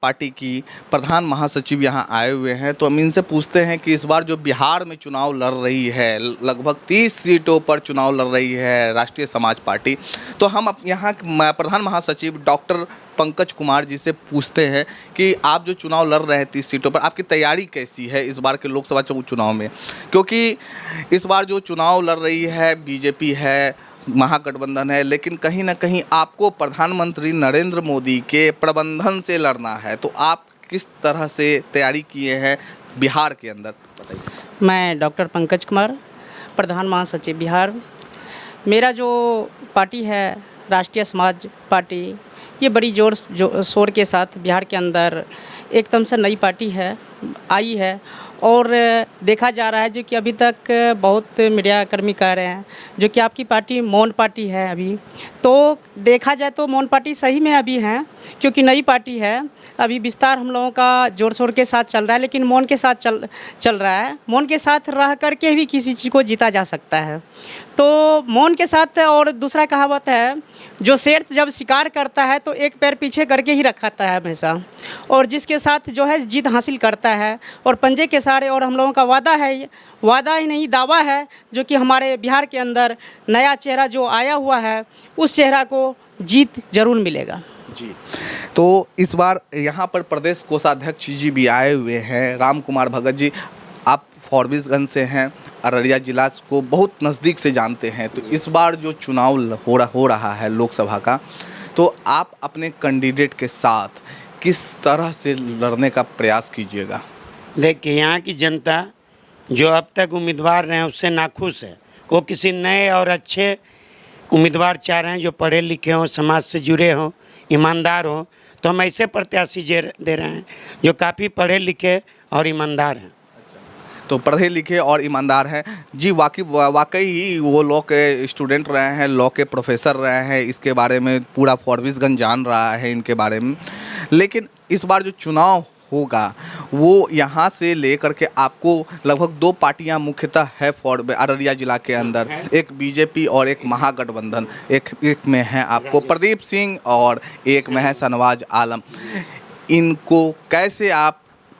Party की प्रधान महासचिव यहाँ आए हुए हैं, तो हम इनसे पूछते हैं कि इस बार जो बिहार में चुनाव लड़ रही है, लगभग 30 सीटों पर चुनाव लड़ रही है राष्ट्रीय समाज पार्टी, तो हम यहाँ प्रधान महासचिव डॉक्टर पंकज कुमार जी से पूछते हैं कि आप जो चुनाव लड़ रहे हैं 30 सीटों पर, आपकी तैयारी कैसी है इस बार के लोकसभा चुनाव में? क्योंकि इस बार जो चुनाव लड़ रही है बीजेपी है, महागठबंधन है, लेकिन कहीं ना कहीं आपको प्रधानमंत्री नरेंद्र मोदी के प्रबंधन से लड़ना है, तो आप किस तरह से तैयारी किए हैं बिहार के अंदर, बताइए। मैं डॉक्टर पंकज कुमार, प्रधान महासचिव बिहार। मेरा जो पार्टी है राष्ट्रीय समाज पार्टी, ये बड़ी जोर शोर के साथ बिहार के अंदर एकदम से नई पार्टी है, आई है। और देखा जा रहा है जो कि अभी तक बहुत मीडिया कर्मी कह रहे हैं जो कि आपकी पार्टी मौन पार्टी है। अभी तो देखा जाए तो मौन पार्टी सही में अभी है, क्योंकि नई पार्टी है। अभी विस्तार हम लोगों का जोर शोर के साथ चल रहा है, लेकिन मौन के साथ चल रहा है। मौन के साथ रह करके भी किसी चीज़ को जीता जा सकता है, तो मौन के साथ। और दूसरा कहावत है, जो शेर जब शिकार करता है तो एक पैर पीछे करके ही रखाता है हमेशा, और जिसके साथ जो है जीत हासिल करता है। और पंजे के सारे, और हम लोगों का वादा है, वादा ही नहीं दावा है, जो कि हमारे बिहार के अंदर नया चेहरा जो आया हुआ है, उस चेहरा को जीत जरूर मिलेगा जी। तो इस बार यहाँ पर प्रदेश कोषाध्यक्ष जी भी आए हुए हैं, राम कुमार भगत जी। आप फॉरबिसगंज से हैं, अररिया जिला को बहुत नज़दीक से जानते हैं, तो इस बार जो चुनाव हो रहा है लोकसभा का, तो आप अपने कैंडिडेट के साथ किस तरह से लड़ने का प्रयास कीजिएगा? देखिए, यहाँ की जनता जो अब तक उम्मीदवार रहे हैं उससे नाखुश है। वो किसी नए और अच्छे उम्मीदवार चाह रहे हैं जो पढ़े लिखे हों, समाज से जुड़े हों, ईमानदार हों। तो हम ऐसे प्रत्याशी दे रहे हैं जो काफ़ी पढ़े लिखे और ईमानदार हैं। तो पढ़े लिखे और ईमानदार हैं जी। वाकई ही वो लॉ के स्टूडेंट रहे हैं, लॉ के प्रोफेसर रहे हैं, इसके बारे में पूरा फॉरबिसगंज जान रहा है इनके बारे में। लेकिन इस बार जो चुनाव होगा वो यहाँ से लेकर के आपको लगभग 2 पार्टियाँ मुख्यतः है अररिया जिला के अंदर, एक बीजेपी और एक महागठबंधन। एक में है आपको प्रदीप सिंह और एक में है शाहनवाज आलम। इनको कैसे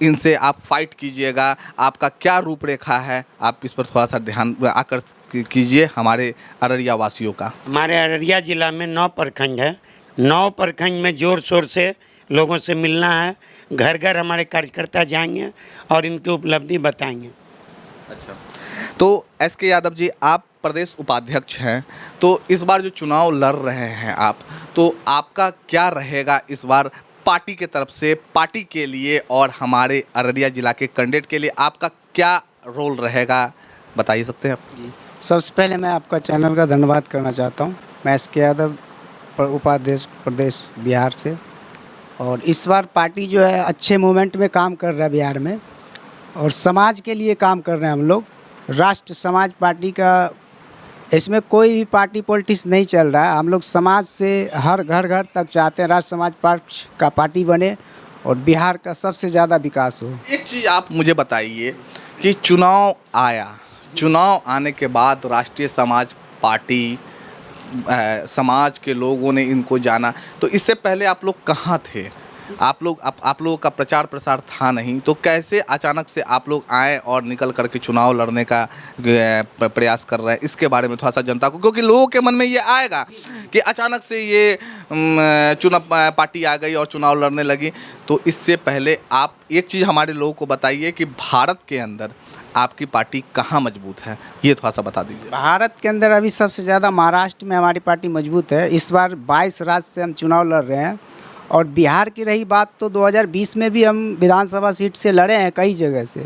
इनसे आप फाइट कीजिएगा, आपका क्या रूपरेखा है, आप इस पर थोड़ा सा ध्यान आकर कीजिए हमारे अररिया वासियों का। हमारे अररिया ज़िला में 9 प्रखंड है। 9 प्रखंड में ज़ोर शोर से लोगों से मिलना है। घर घर हमारे कार्यकर्ता जाएंगे और इनकी उपलब्धि बताएंगे। अच्छा, तो एस.के. यादव जी, आप प्रदेश उपाध्यक्ष हैं, तो इस बार जो चुनाव लड़ रहे हैं आप, तो आपका क्या रहेगा इस बार पार्टी के तरफ से, पार्टी के लिए और हमारे अररिया जिला के कैंडिडेट के लिए आपका क्या रोल रहेगा, बताइए सकते हैं आप? जी, सबसे पहले मैं आपका चैनल का धन्यवाद करना चाहता हूँ। मैं एस.के. यादव, उपाध्यक्ष प्रदेश बिहार से। और इस बार पार्टी जो है अच्छे मोमेंट में काम कर रहा है बिहार में, और समाज के लिए काम कर रहे हैं हम लोग। राष्ट्र समाज पार्टी का, इसमें कोई भी पार्टी पॉलिटिक्स नहीं चल रहा है। हम लोग समाज से हर घर घर तक चाहते हैं राष्ट्र समाज पार्टी का पार्टी बने और बिहार का सबसे ज़्यादा विकास हो। एक चीज़ आप मुझे बताइए कि चुनाव आया, चुनाव आने के बाद राष्ट्रीय समाज पार्टी, समाज के लोगों ने इनको जाना, तो इससे पहले आप लोग कहाँ थे? आप लोगों का प्रचार प्रसार था नहीं, तो कैसे अचानक से आप लोग आए और निकल करके चुनाव लड़ने का प्रयास कर रहे हैं? इसके बारे में थोड़ा सा जनता को, क्योंकि लोगों के मन में ये आएगा कि अचानक से ये चुनाव पार्टी आ गई और चुनाव लड़ने लगी। तो इससे पहले आप एक चीज़ हमारे लोगों को बताइए कि भारत के अंदर आपकी पार्टी कहाँ मजबूत है, ये थोड़ा सा बता दीजिए। भारत के अंदर अभी सबसे ज़्यादा महाराष्ट्र में हमारी पार्टी मजबूत है। इस बार 22 राज्य से हम चुनाव लड़ रहे हैं। और बिहार की रही बात, तो 2020 में भी हम विधानसभा सीट से लड़े हैं कई जगह से,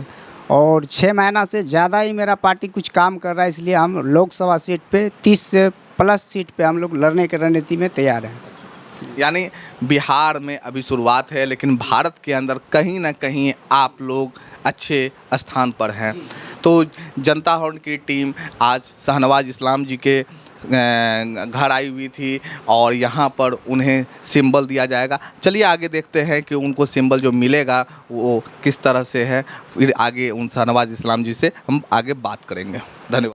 और 6 महीना से ज़्यादा ही मेरा पार्टी कुछ काम कर रहा है। इसलिए हम लोकसभा सीट पे 30 से प्लस सीट पे हम लोग लड़ने की रणनीति में तैयार हैं। यानी बिहार में अभी शुरुआत है, लेकिन भारत के अंदर कहीं ना कहीं आप लोग अच्छे स्थान पर हैं। तो जनता हॉर्न की टीम आज शाहनवाज इस्लाम जी के घर आई हुई थी और यहाँ पर उन्हें सिंबल दिया जाएगा। चलिए आगे देखते हैं कि उनको सिंबल जो मिलेगा वो किस तरह से है, फिर आगे उन शाहनवाज इस्लाम जी से हम आगे बात करेंगे। धन्यवाद।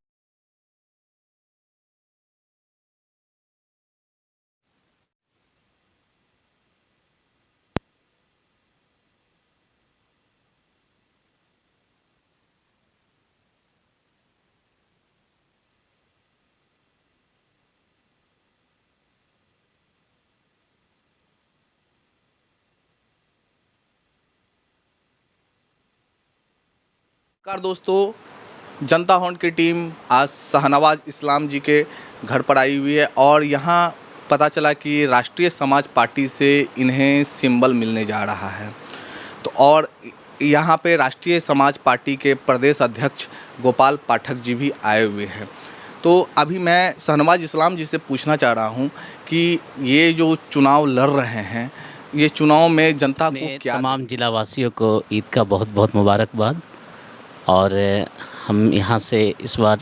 नमस्कार दोस्तों, जनता होंड की टीम आज शाहनवाज इस्लाम जी के घर पर आई हुई है और यहाँ पता चला कि राष्ट्रीय समाज पार्टी से इन्हें सिंबल मिलने जा रहा है। तो और यहाँ पे राष्ट्रीय समाज पार्टी के प्रदेश अध्यक्ष गोपाल पाठक जी भी आए हुए हैं। तो अभी मैं शाहनवाज इस्लाम जी से पूछना चाह रहा हूँ कि ये जो चुनाव लड़ रहे हैं, ये चुनाव में जनता को क्या, तमाम जिला वासियों को ईद का बहुत बहुत मुबारकबाद। और हम यहाँ से इस बार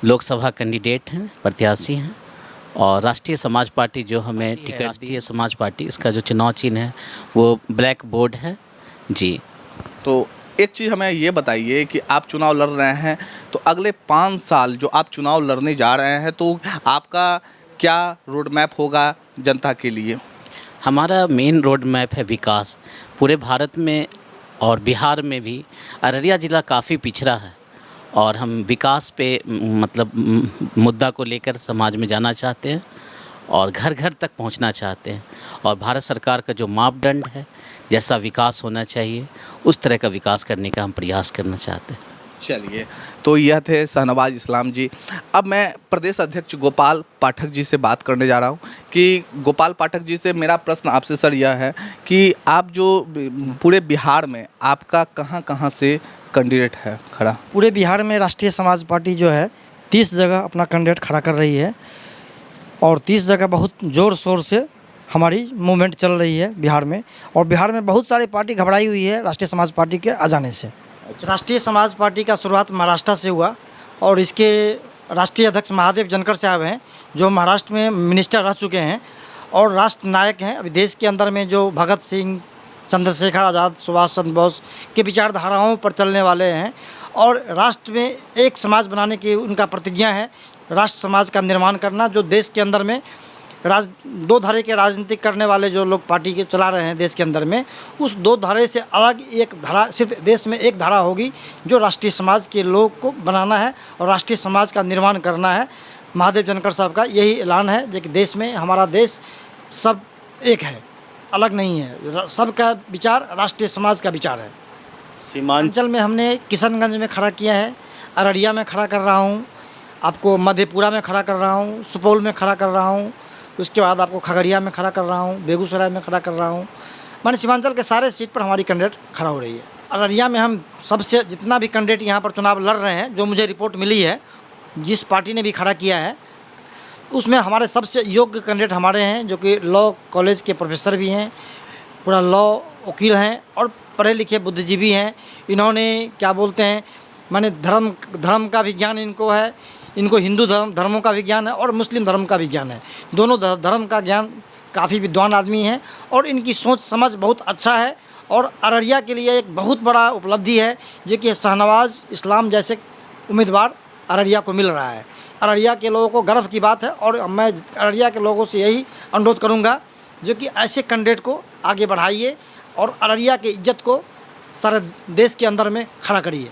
लोकसभा कैंडिडेट हैं, प्रत्याशी हैं और राष्ट्रीय समाज पार्टी जो हमें टिकट दी, राष्ट्रीय समाज पार्टी, इसका जो चुनाव चिन्ह है वो ब्लैक बोर्ड है जी। तो एक चीज़ हमें ये बताइए कि आप चुनाव लड़ रहे हैं, तो अगले 5 साल जो आप चुनाव लड़ने जा रहे हैं, तो आपका क्या रोड मैप होगा जनता के लिए? हमारा मेन रोड मैप है विकास। पूरे भारत में और बिहार में भी अररिया ज़िला काफ़ी पिछड़ा है और हम विकास पे मतलब मुद्दा को लेकर समाज में जाना चाहते हैं और घर घर तक पहुंचना चाहते हैं। और भारत सरकार का जो मापदंड है, जैसा विकास होना चाहिए उस तरह का विकास करने का हम प्रयास करना चाहते हैं। चलिए, तो यह थे शाहनवाज इस्लाम जी। अब मैं प्रदेश अध्यक्ष गोपाल पाठक जी से बात करने जा रहा हूं कि गोपाल पाठक जी से मेरा प्रश्न आपसे सर यह है कि आप जो पूरे बिहार में आपका कहां से कैंडिडेट है खड़ा? पूरे बिहार में राष्ट्रीय समाज पार्टी जो है 30 जगह अपना कैंडिडेट खड़ा कर रही है और 30 जगह बहुत ज़ोर शोर से हमारी मूवमेंट चल रही है बिहार में। और बिहार में बहुत सारी पार्टी घबराई हुई है राष्ट्रीय समाज पार्टी के आ जाने से। राष्ट्रीय समाज पार्टी का शुरुआत महाराष्ट्र से हुआ और इसके राष्ट्रीय अध्यक्ष महादेव जानकर साहब हैं, जो महाराष्ट्र में मिनिस्टर रह चुके हैं और राष्ट्र नायक हैं। अभी देश के अंदर में जो भगत सिंह, चंद्रशेखर आज़ाद, सुभाष चंद्र बोस के विचारधाराओं पर चलने वाले हैं और राष्ट्र में एक समाज बनाने की उनका प्रतिज्ञा है, राष्ट्र समाज का निर्माण करना। जो देश के अंदर में दो धारे के राजनीतिक करने वाले जो लोग पार्टी के चला रहे हैं देश के अंदर में, उस दो धारे से अलग एक धारा, सिर्फ देश में एक धारा होगी जो राष्ट्रीय समाज के लोग को बनाना है और राष्ट्रीय समाज का निर्माण करना है। महादेव जानकर साहब का यही ऐलान है कि देश में हमारा देश सब एक है, अलग नहीं है, सबका विचार राष्ट्रीय समाज का विचार है। सीमांचल में हमने किशनगंज में खड़ा किया है, अररिया में खड़ा कर रहा हूँ, आपको मधेपुरा में खड़ा कर रहा हूँ, सुपौल में खड़ा कर रहा हूँ, उसके बाद आपको खगड़िया में खड़ा कर रहा हूँ, बेगूसराय में खड़ा कर रहा हूँ। माने सीमांचल के सारे सीट पर हमारी कैंडिडेट खड़ा हो रही है। अररिया में हम सबसे जितना भी कैंडिडेट यहाँ पर चुनाव लड़ रहे हैं, जो मुझे रिपोर्ट मिली है, जिस पार्टी ने भी खड़ा किया है, उसमें हमारे सबसे योग्य कैंडिडेट हमारे हैं, जो कि लॉ कॉलेज के प्रोफेसर भी हैं, पूरा लॉ वकील हैं और पढ़े लिखे बुद्धिजीवी हैं। इन्होंने क्या बोलते हैं, माने धर्म का भी ज्ञान इनको है, इनको हिंदू धर्मों का भी ज्ञान है और मुस्लिम धर्म का भी ज्ञान है। दोनों धर्म का ज्ञान, काफ़ी विद्वान आदमी हैं और इनकी सोच समझ बहुत अच्छा है। और अररिया के लिए एक बहुत बड़ा उपलब्धि है जो कि शाहनवाज इस्लाम जैसे उम्मीदवार अररिया को मिल रहा है। अररिया के लोगों को गर्व की बात है और मैं अररिया के लोगों से यही अनुरोध करूँगा जो कि ऐसे कैंडिडेट को आगे बढ़ाइए और अररिया की इज्जत को सारे देश के अंदर में खड़ा करिए।